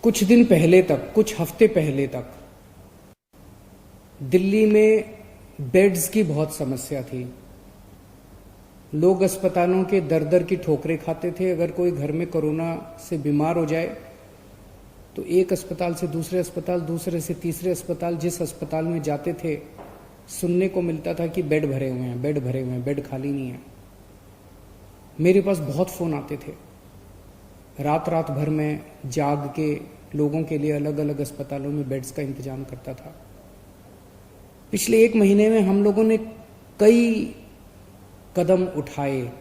कुछ दिन पहले तक, कुछ हफ्ते पहले तक दिल्ली में बेड्स की बहुत समस्या थी। लोग अस्पतालों के दर दर की ठोकरें खाते थे। अगर कोई घर में कोरोना से बीमार हो जाए तो एक अस्पताल से दूसरे अस्पताल, दूसरे से तीसरे अस्पताल, जिस अस्पताल में जाते थे सुनने को मिलता था कि बेड भरे हुए हैं, बेड भरे हुए हैं, बेड खाली नहीं है। मेरे पास बहुत फोन आते थे। रात रात भर में जाग के लोगों के लिए अलग अलग अस्पतालों में बेड्स का इंतजाम करता था। पिछले एक महीने में हम लोगों ने कई कदम उठाए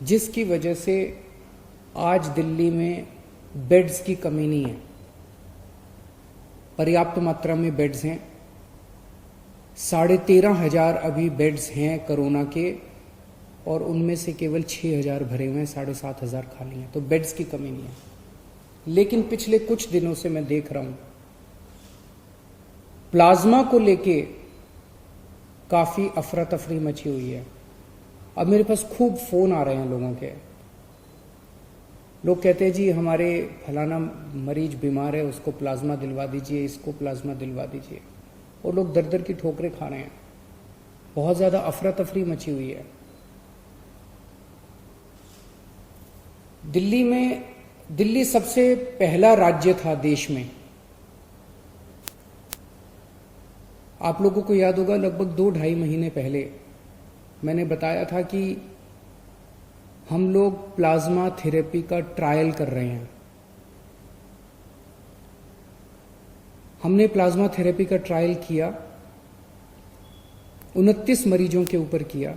जिसकी वजह से आज दिल्ली में बेड्स की कमी नहीं है। पर्याप्त मात्रा में बेड्स हैं। 13,500 अभी बेड्स हैं कोरोना के, और उनमें से केवल 6,000 भरे हुए हैं, 7,500 खाली हैं। तो बेड्स की कमी नहीं है। लेकिन पिछले कुछ दिनों से मैं देख रहा हूं प्लाज्मा को लेके काफी अफरा तफरी मची हुई है। अब मेरे पास खूब फोन आ रहे हैं लोगों के। लोग कहते हैं जी हमारे फलाना मरीज बीमार है, उसको प्लाज्मा दिलवा दीजिए, इसको प्लाज्मा दिलवा दीजिए। और लोग दर दर की ठोकरें खा रहे हैं। बहुत ज्यादा अफरा तफरी मची हुई है। दिल्ली सबसे पहला राज्य था देश में। आप लोगों को याद होगा लगभग 2-2.5 महीने पहले मैंने बताया था कि हम लोग प्लाज्मा थेरेपी का ट्रायल कर रहे हैं। हमने प्लाज्मा थेरेपी का ट्रायल किया, 29 मरीजों के ऊपर किया।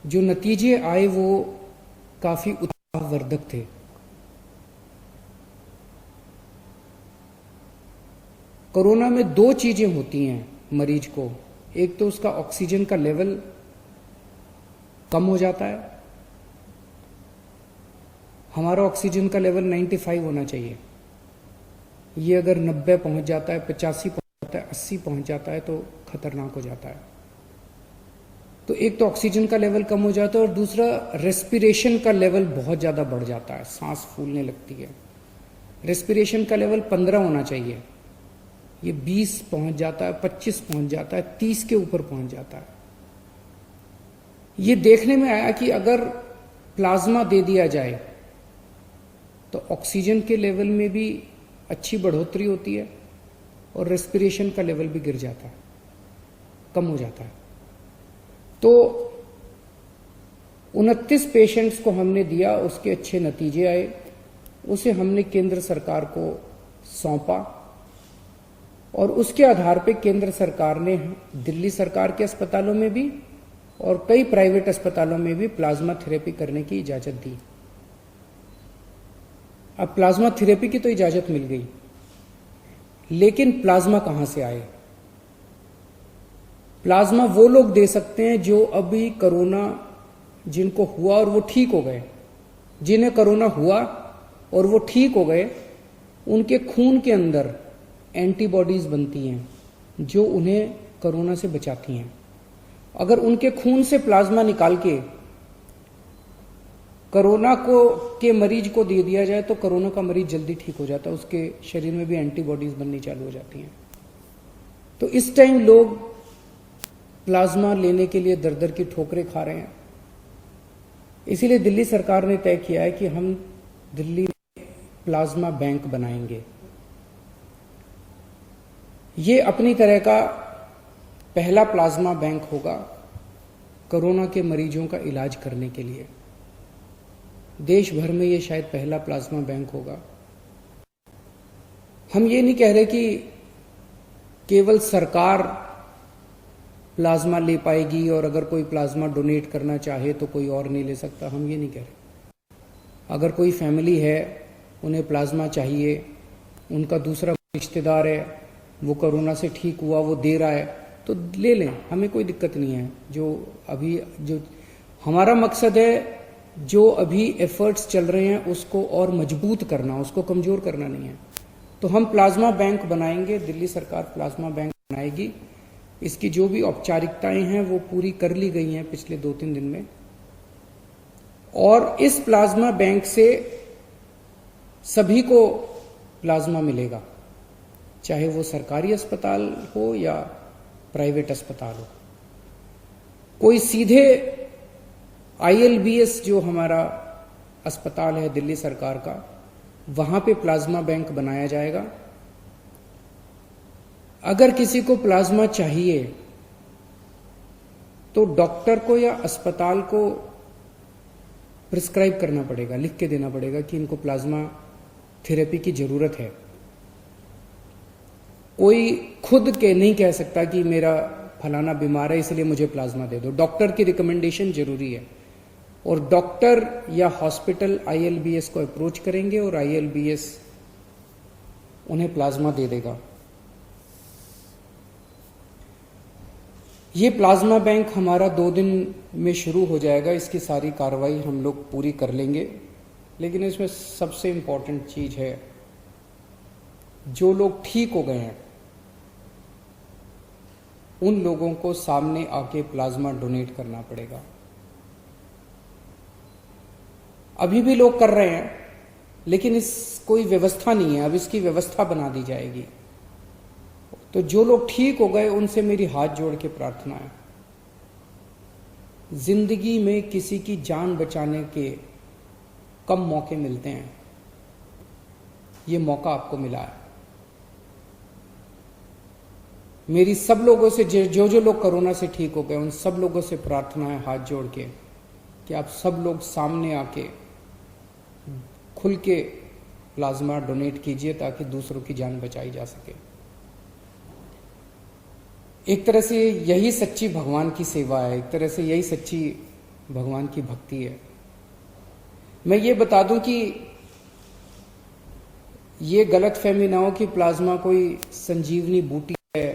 जो नतीजे आए वो काफी उत्साहवर्धक थे। कोरोना में 2 चीजें होती हैं मरीज को। एक तो उसका ऑक्सीजन का लेवल कम हो जाता है। हमारा ऑक्सीजन का लेवल 95 होना चाहिए। ये अगर 90 पहुंच जाता है, 85 पहुंच जाता है, 80 पहुंच जाता है तो खतरनाक हो जाता है। तो एक तो ऑक्सीजन का लेवल कम हो जाता है, और दूसरा रेस्पिरेशन का लेवल बहुत ज्यादा बढ़ जाता है, सांस फूलने लगती है। रेस्पिरेशन का लेवल 15 होना चाहिए, ये 20 पहुंच जाता है, 25 पहुंच जाता है, 30 के ऊपर पहुंच जाता है। ये देखने में आया कि अगर प्लाज्मा दे दिया जाए तो ऑक्सीजन के लेवल में भी अच्छी बढ़ोतरी होती है और रेस्पिरेशन का लेवल भी गिर जाता है, कम हो जाता है। तो 29 पेशेंट्स को हमने दिया, उसके अच्छे नतीजे आए। उसे हमने केंद्र सरकार को सौंपा, और उसके आधार पे केंद्र सरकार ने दिल्ली सरकार के अस्पतालों में भी और कई प्राइवेट अस्पतालों में भी प्लाज्मा थेरेपी करने की इजाजत दी। अब प्लाज्मा थेरेपी की तो इजाजत मिल गई, लेकिन प्लाज्मा कहां से आए? प्लाज्मा वो लोग दे सकते हैं जो अभी कोरोना जिनको हुआ और वो ठीक हो गए। जिन्हें कोरोना हुआ और वो ठीक हो गए, उनके खून के अंदर एंटीबॉडीज बनती हैं जो उन्हें कोरोना से बचाती हैं। अगर उनके खून से प्लाज्मा निकाल के कोरोना के मरीज को दे दिया जाए तो कोरोना का मरीज जल्दी ठीक हो जाता है, उसके शरीर में भी एंटीबॉडीज बननी चालू हो जाती हैं। तो इस टाइम लोग प्लाज्मा लेने के लिए दर दर की ठोकरें खा रहे हैं। इसीलिए दिल्ली सरकार ने तय किया है कि हम दिल्ली में प्लाज्मा बैंक बनाएंगे। ये अपनी तरह का पहला प्लाज्मा बैंक होगा कोरोना के मरीजों का इलाज करने के लिए। देश भर में ये शायद पहला प्लाज्मा बैंक होगा। हम ये नहीं कह रहे कि केवल सरकार प्लाज्मा ले पाएगी और अगर कोई प्लाज्मा डोनेट करना चाहे तो कोई और नहीं ले सकता। हम ये नहीं कह रहे। अगर कोई फैमिली है, उन्हें प्लाज्मा चाहिए, उनका दूसरा रिश्तेदार है, वो कोरोना से ठीक हुआ, वो दे रहा है, तो ले लें, हमें कोई दिक्कत नहीं है। जो हमारा मकसद है, जो अभी एफर्ट्स चल रहे हैं उसको और मजबूत करना, उसको कमजोर करना नहीं है। तो हम प्लाज्मा बैंक बनाएंगे, दिल्ली सरकार प्लाज्मा बैंक बनाएगी। इसकी जो भी औपचारिकताएं हैं वो पूरी कर ली गई हैं पिछले 2-3 दिन में। और इस प्लाज्मा बैंक से सभी को प्लाज्मा मिलेगा, चाहे वो सरकारी अस्पताल हो या प्राइवेट अस्पताल हो। कोई सीधे ILBS जो हमारा अस्पताल है दिल्ली सरकार का, वहां पे प्लाज्मा बैंक बनाया जाएगा। अगर किसी को प्लाज्मा चाहिए तो डॉक्टर को या अस्पताल को प्रिस्क्राइब करना पड़ेगा, लिख के देना पड़ेगा कि इनको प्लाज्मा थेरेपी की जरूरत है। कोई खुद के नहीं कह सकता कि मेरा फलाना बीमार है इसलिए मुझे प्लाज्मा दे दो। डॉक्टर की रिकमेंडेशन जरूरी है, और डॉक्टर या हॉस्पिटल ILBS को अप्रोच करेंगे और ILBS उन्हें प्लाज्मा दे देगा। ये प्लाज्मा बैंक हमारा 2 दिन में शुरू हो जाएगा। इसकी सारी कार्रवाई हम लोग पूरी कर लेंगे, लेकिन इसमें सबसे इंपॉर्टेंट चीज है, जो लोग ठीक हो गए हैं उन लोगों को सामने आके प्लाज्मा डोनेट करना पड़ेगा। अभी भी लोग कर रहे हैं, लेकिन इस कोई व्यवस्था नहीं है। अब इसकी व्यवस्था बना दी जाएगी। तो जो लोग ठीक हो गए उनसे मेरी हाथ जोड़ के प्रार्थना है, जिंदगी में किसी की जान बचाने के कम मौके मिलते हैं, ये मौका आपको मिला है। मेरी सब लोगों से जो लोग कोरोना से ठीक हो गए उन सब लोगों से प्रार्थना है हाथ जोड़ के कि आप सब लोग सामने आके खुल के प्लाज्मा डोनेट कीजिए ताकि दूसरों की जान बचाई जा सके। एक तरह से यही सच्ची भगवान की सेवा है, एक तरह से यही सच्ची भगवान की भक्ति है। मैं ये बता दूं कि ये गलतफहमी ना हो कि प्लाज्मा कोई संजीवनी बूटी है,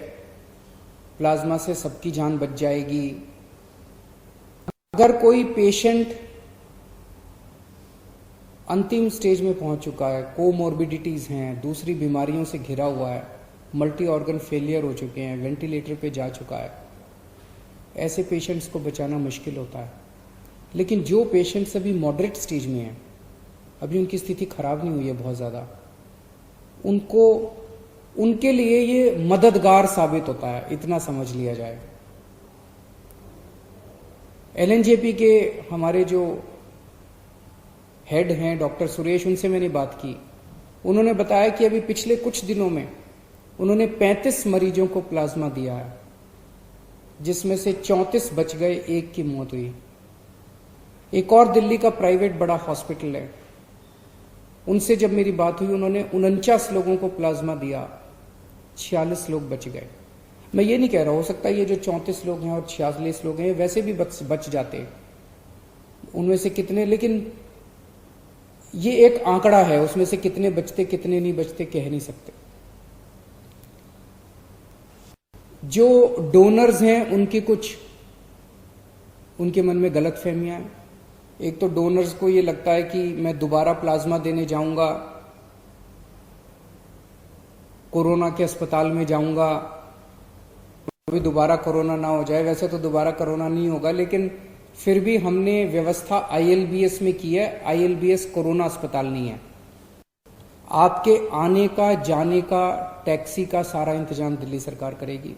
प्लाज्मा से सबकी जान बच जाएगी। अगर कोई पेशेंट अंतिम स्टेज में पहुंच चुका है, कोमोर्बिडिटीज हैं, दूसरी बीमारियों से घिरा हुआ है, मल्टी ऑर्गन फेलियर हो चुके हैं, वेंटिलेटर पे जा चुका है, ऐसे पेशेंट्स को बचाना मुश्किल होता है। लेकिन जो पेशेंट्स अभी मॉडरेट स्टेज में हैं, अभी उनकी स्थिति खराब नहीं हुई है बहुत ज्यादा, उनके लिए ये मददगार साबित होता है, इतना समझ लिया जाए। LNJP के हमारे जो हेड हैं डॉक्टर सुरेश, उनसे मैंने बात की। उन्होंने बताया कि अभी पिछले कुछ दिनों में उन्होंने 35 मरीजों को प्लाज्मा दिया है, जिसमें से 34 बच गए, 1 की मौत हुई। एक और दिल्ली का प्राइवेट बड़ा हॉस्पिटल है, उनसे जब मेरी बात हुई उन्होंने 49 लोगों को प्लाज्मा दिया, 46 लोग बच गए। मैं ये नहीं कह रहा, हो सकता है ये जो 34 लोग हैं और 46 लोग हैं वैसे भी बच जाते उनमें से कितने, लेकिन ये एक आंकड़ा है, उसमें से कितने बचते कितने नहीं बचते कह नहीं सकते। जो डोनर्स हैं उनके मन में गलत फहमियां हैं। एक तो डोनर्स को ये लगता है कि मैं दोबारा प्लाज्मा देने जाऊंगा, कोरोना के अस्पताल में जाऊंगा, अभी दोबारा कोरोना ना हो जाए। वैसे तो दोबारा कोरोना नहीं होगा, लेकिन फिर भी हमने व्यवस्था ILBS में की है। ILBS कोरोना अस्पताल नहीं है। आपके आने का, जाने का, टैक्सी का सारा इंतजाम दिल्ली सरकार करेगी।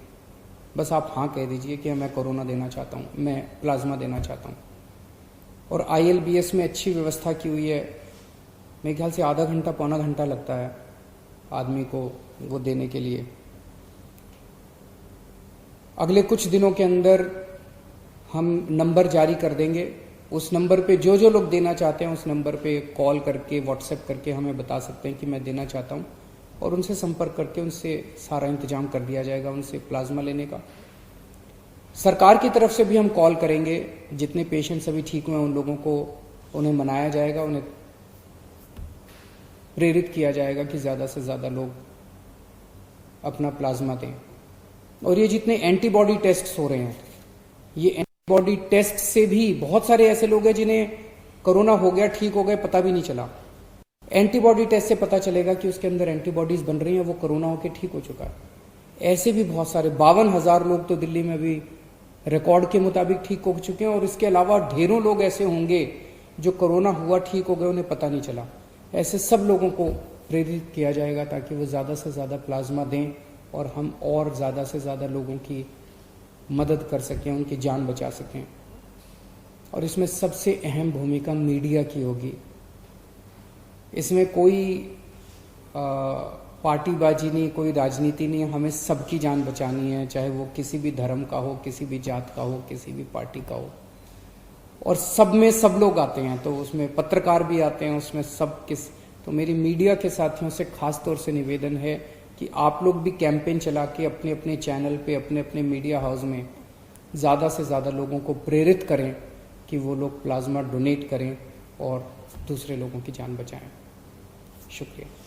बस आप हाँ कह दीजिए कि मैं कोरोना देना चाहता हूँ, मैं प्लाज्मा देना चाहता हूँ। और ILBS में अच्छी व्यवस्था की हुई है। मेरे ख्याल से आधा घंटा पौना घंटा लगता है आदमी को वो देने के लिए। अगले कुछ दिनों के अंदर हम नंबर जारी कर देंगे। उस नंबर पे जो लोग देना चाहते हैं उस नंबर पे कॉल करके, व्हाट्सएप करके हमें बता सकते हैं कि मैं देना चाहता हूं, और उनसे संपर्क करके उनसे सारा इंतजाम कर दिया जाएगा उनसे प्लाज्मा लेने का। सरकार की तरफ से भी हम कॉल करेंगे, जितने पेशेंट्स अभी ठीक हुए उन लोगों को उन्हें मनाया जाएगा, उन्हें प्रेरित किया जाएगा कि ज्यादा से ज्यादा लोग अपना प्लाज्मा दें। और ये जितने एंटीबॉडी टेस्ट हो रहे हैं, ये एंटीबॉडी टेस्ट से भी बहुत सारे ऐसे लोग हैं जिन्हें कोरोना हो गया, ठीक हो गए, पता भी नहीं चला। एंटीबॉडी टेस्ट से पता चलेगा कि उसके अंदर एंटीबॉडीज बन रही हैं, वो कोरोना होकर ठीक हो चुका है। ऐसे भी बहुत सारे 52,000 लोग तो दिल्ली में भी रिकॉर्ड के मुताबिक ठीक हो चुके हैं, और इसके अलावा ढेरों लोग ऐसे होंगे जो कोरोना हुआ, ठीक हो गए, उन्हें पता नहीं चला। ऐसे सब लोगों को प्रेरित किया जाएगा ताकि वो ज़्यादा से ज़्यादा प्लाज्मा दें और हम और ज़्यादा से ज़्यादा लोगों की मदद कर सकें, उनकी जान बचा सकें। और इसमें सबसे अहम भूमिका मीडिया की होगी। इसमें कोई पार्टीबाजी नहीं, कोई राजनीति नहीं, हमें सबकी जान बचानी है, चाहे वो किसी भी धर्म का हो, किसी भी जात का हो, किसी भी पार्टी का हो। और सब में सब लोग आते हैं, तो उसमें पत्रकार भी आते हैं, उसमें सब तो मेरी मीडिया के साथियों से खास तौर से निवेदन है कि आप लोग भी कैंपेन चला के अपने अपने चैनल पे, अपने अपने मीडिया हाउस में ज़्यादा से ज़्यादा लोगों को प्रेरित करें कि वो लोग प्लाज्मा डोनेट करें और दूसरे लोगों की जान बचाएं। शुक्रिया।